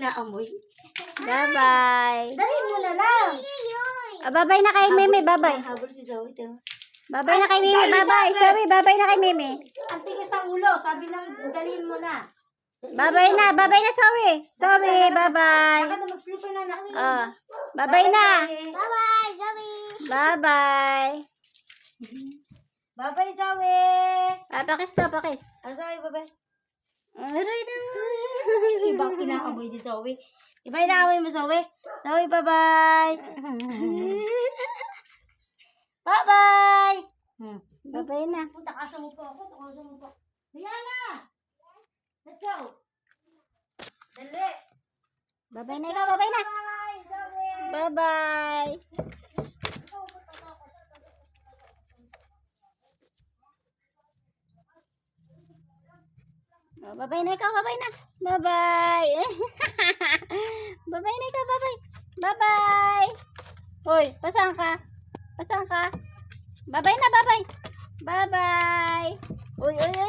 inaamoy. Bye-bye. Dali mo na lang. Bye-bye na kay Meme. Bye-bye. Habol si Zoe. Bye-bye na kay Meme. Bye-bye. Sorry, bye-bye na kay Meme. Ang tigas ng ulo. Sabi lang, dalhin mo na. Bye-bye na. Bye-bye na, Zoe. Zoe, bye-bye. Baka na mag-sleeper na anak. Bye-bye na. Bye-bye, Zoe. Bye-bye. Bye-bye, Zoe. Pakis to, pakis. Zoe, bye-bye. Aray na. Ibang inaamoy ni Zoe. Iba inaamoy mo, Zoe. Zoe, bye-bye. Bye-bye. Bye-bye na. Takasan mo po ako. Takasan mo po. Diana! Let's go. Dali. Bye-bye na ikaw. Bye-bye na. Bye, Zoe. Bye-bye. Bye-bye na ikaw. Bye-bye na. Bye-bye. Bye-bye na ikaw. Bye-bye. Bye-bye. Hoy, pasang ka? Pasang ka? Bye-bye na. Bye-bye. Bye-bye. Uy, uy, uy.